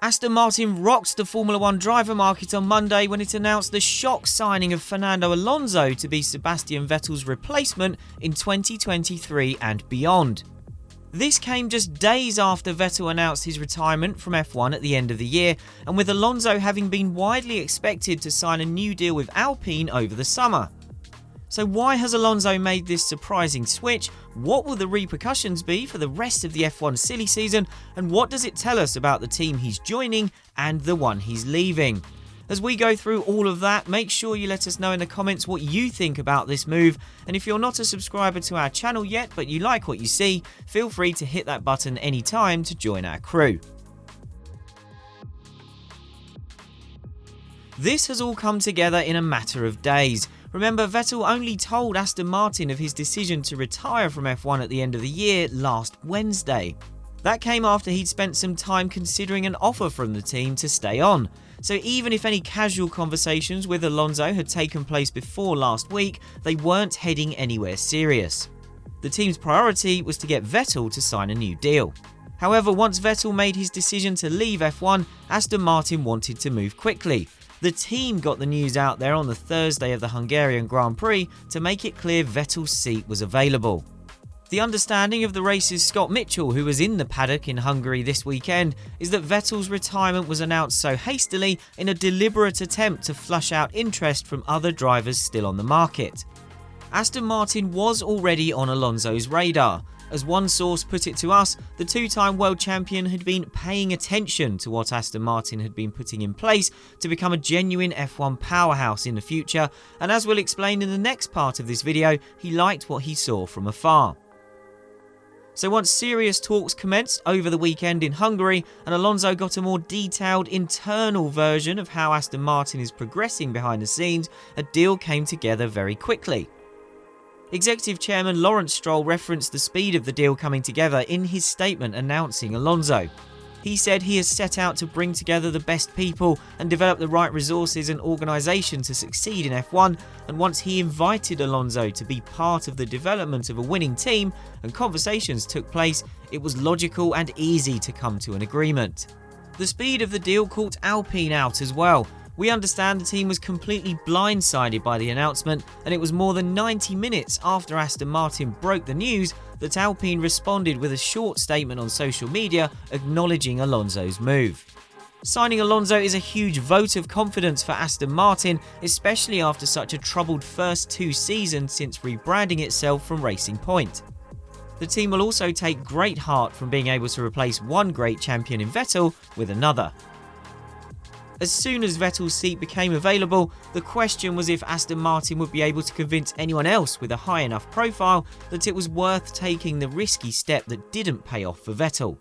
Aston Martin rocked the Formula 1 driver market on Monday when it announced the shock signing of Fernando Alonso to be Sebastian Vettel's replacement in 2023 and beyond. This came just days after Vettel announced his retirement from F1 at the end of the year, and with Alonso having been widely expected to sign a new deal with Alpine over the summer. So why has Alonso made this surprising switch? What will the repercussions be for the rest of the F1 silly season? And what does it tell us about the team he's joining and the one he's leaving? As we go through all of that, make sure you let us know in the comments what you think about this move. And if you're not a subscriber to our channel yet, but you like what you see, feel free to hit that button anytime to join our crew. This has all come together in a matter of days. Remember, Vettel only told Aston Martin of his decision to retire from F1 at the end of the year last Wednesday. That came after he'd spent some time considering an offer from the team to stay on. So even if any casual conversations with Alonso had taken place before last week, they weren't heading anywhere serious. The team's priority was to get Vettel to sign a new deal. However, once Vettel made his decision to leave F1, Aston Martin wanted to move quickly. The team got the news out there on the Thursday of the Hungarian Grand Prix to make it clear Vettel's seat was available. The understanding of the race's Scott Mitchell, who was in the paddock in Hungary this weekend, is that Vettel's retirement was announced so hastily in a deliberate attempt to flush out interest from other drivers still on the market. Aston Martin was already on Alonso's radar. As one source put it to us, the two-time world champion had been paying attention to what Aston Martin had been putting in place to become a genuine F1 powerhouse in the future, and as we'll explain in the next part of this video, he liked what he saw from afar. So once serious talks commenced over the weekend in Hungary, and Alonso got a more detailed internal version of how Aston Martin is progressing behind the scenes, a deal came together very quickly. Executive Chairman Lawrence Stroll referenced the speed of the deal coming together in his statement announcing Alonso. He said he has set out to bring together the best people and develop the right resources and organisation to succeed in F1, and once he invited Alonso to be part of the development of a winning team and conversations took place, it was logical and easy to come to an agreement. The speed of the deal caught Alpine out as well. We understand the team was completely blindsided by the announcement, and it was more than 90 minutes after Aston Martin broke the news that Alpine responded with a short statement on social media acknowledging Alonso's move. Signing Alonso is a huge vote of confidence for Aston Martin, especially after such a troubled first 2 seasons since rebranding itself from Racing Point. The team will also take great heart from being able to replace one great champion in Vettel with another. As soon as Vettel's seat became available, the question was if Aston Martin would be able to convince anyone else with a high enough profile that it was worth taking the risky step that didn't pay off for Vettel.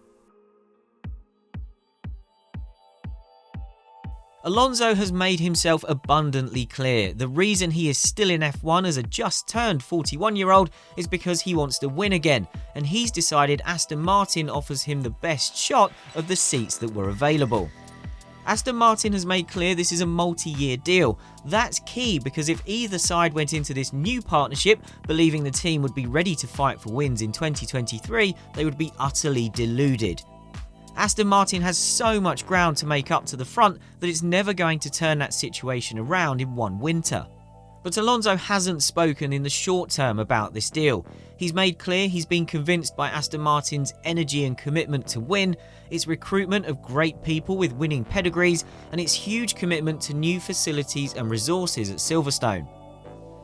Alonso has made himself abundantly clear. The reason he is still in F1 as a just-turned 41-year-old is because he wants to win again, and he's decided Aston Martin offers him the best shot of the seats that were available. Aston Martin has made clear this is a multi-year deal. That's key because if either side went into this new partnership believing the team would be ready to fight for wins in 2023, they would be utterly deluded. Aston Martin has so much ground to make up to the front that it's never going to turn that situation around in one winter. But Alonso hasn't spoken in the short term about this deal. He's made clear he's been convinced by Aston Martin's energy and commitment to win, its recruitment of great people with winning pedigrees, and its huge commitment to new facilities and resources at Silverstone.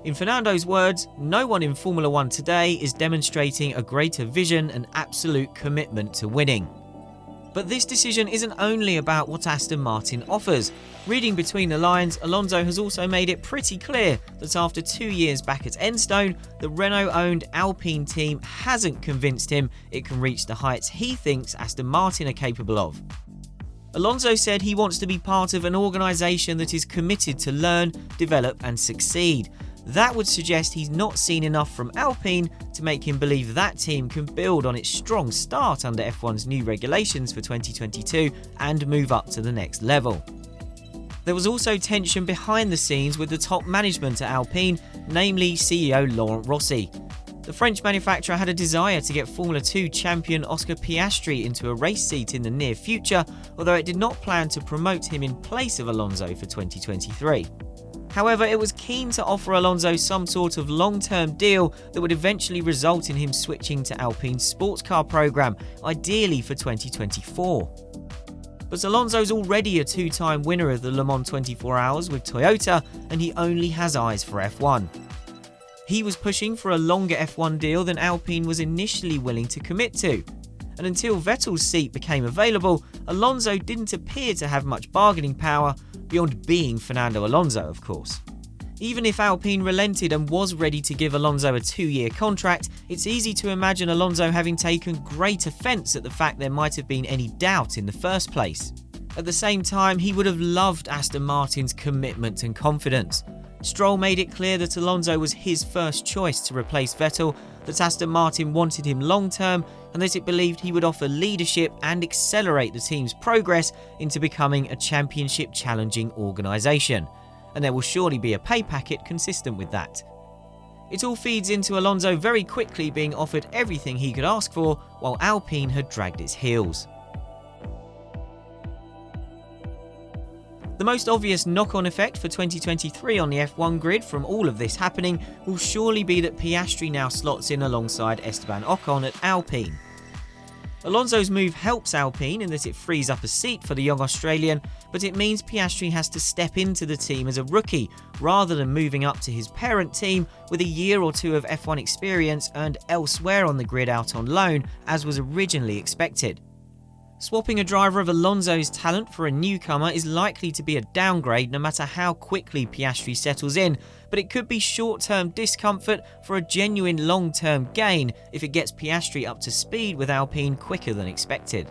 In Fernando's words, no one in Formula 1 today is demonstrating a greater vision and absolute commitment to winning. But this decision isn't only about what Aston Martin offers. Reading between the lines, Alonso has also made it pretty clear that after 2 years back at Enstone, the Renault-owned Alpine team hasn't convinced him it can reach the heights he thinks Aston Martin are capable of. Alonso said he wants to be part of an organisation that is committed to learn, develop and succeed. That would suggest he's not seen enough from Alpine to make him believe that team can build on its strong start under F1's new regulations for 2022 and move up to the next level. There was also tension behind the scenes with the top management at Alpine, namely CEO Laurent Rossi. The French manufacturer had a desire to get Formula 2 champion Oscar Piastri into a race seat in the near future, although it did not plan to promote him in place of Alonso for 2023. However, it was keen to offer Alonso some sort of long-term deal that would eventually result in him switching to Alpine's sports car program, ideally for 2024. But Alonso's already a two-time winner of the Le Mans 24 Hours with Toyota, and he only has eyes for F1. He was pushing for a longer F1 deal than Alpine was initially willing to commit to, and until Vettel's seat became available, Alonso didn't appear to have much bargaining power, beyond being Fernando Alonso, of course. Even if Alpine relented and was ready to give Alonso a 2-year contract, it's easy to imagine Alonso having taken great offence at the fact there might have been any doubt in the first place. At the same time, he would have loved Aston Martin's commitment and confidence. Stroll made it clear that Alonso was his first choice to replace Vettel, that Aston Martin wanted him long-term, and that it believed he would offer leadership and accelerate the team's progress into becoming a championship-challenging organisation. And there will surely be a pay packet consistent with that. It all feeds into Alonso very quickly being offered everything he could ask for, while Alpine had dragged its heels. The most obvious knock-on effect for 2023 on the F1 grid from all of this happening will surely be that Piastri now slots in alongside Esteban Ocon at Alpine. Alonso's move helps Alpine in that it frees up a seat for the young Australian, but it means Piastri has to step into the team as a rookie rather than moving up to his parent team with a year or two of F1 experience earned elsewhere on the grid out on loan, as was originally expected. Swapping a driver of Alonso's talent for a newcomer is likely to be a downgrade no matter how quickly Piastri settles in, but it could be short-term discomfort for a genuine long-term gain if it gets Piastri up to speed with Alpine quicker than expected.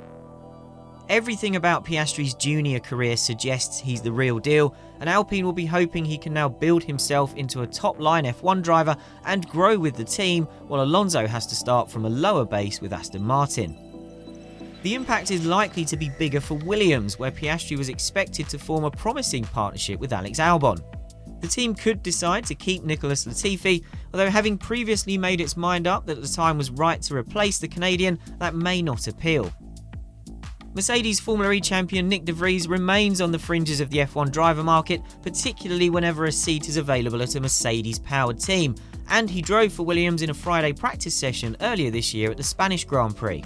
Everything about Piastri's junior career suggests he's the real deal, and Alpine will be hoping he can now build himself into a top-line F1 driver and grow with the team, while Alonso has to start from a lower base with Aston Martin. The impact is likely to be bigger for Williams, where Piastri was expected to form a promising partnership with Alex Albon. The team could decide to keep Nicholas Latifi, although having previously made its mind up that the time was right to replace the Canadian, that may not appeal. Mercedes Formula E champion Nick de Vries remains on the fringes of the F1 driver market, particularly whenever a seat is available at a Mercedes-powered team, and he drove for Williams in a Friday practice session earlier this year at the Spanish Grand Prix.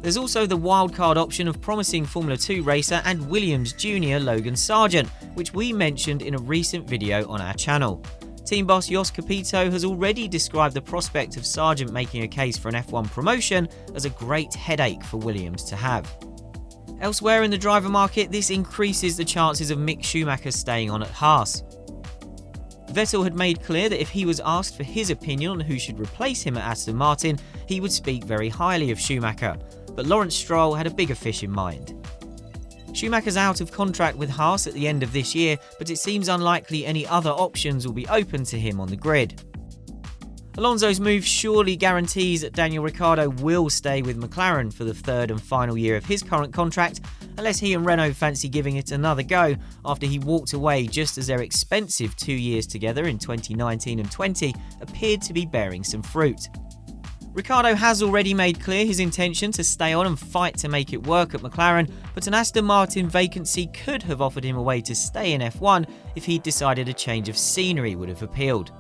There's also the wildcard option of promising Formula 2 racer and Williams junior Logan Sargent, which we mentioned in a recent video on our channel. Team boss Jos Capito has already described the prospect of Sargent making a case for an F1 promotion as a great headache for Williams to have. Elsewhere in the driver market, this increases the chances of Mick Schumacher staying on at Haas. Vettel had made clear that if he was asked for his opinion on who should replace him at Aston Martin, he would speak very highly of Schumacher, but Lawrence Stroll had a bigger fish in mind. Schumacher's out of contract with Haas at the end of this year, but it seems unlikely any other options will be open to him on the grid. Alonso's move surely guarantees that Daniel Ricciardo will stay with McLaren for the third and final year of his current contract, unless he and Renault fancy giving it another go after he walked away just as their expensive 2 years together in 2019 and 20 appeared to be bearing some fruit. Ricciardo has already made clear his intention to stay on and fight to make it work at McLaren, but an Aston Martin vacancy could have offered him a way to stay in F1 if he'd decided a change of scenery would have appealed.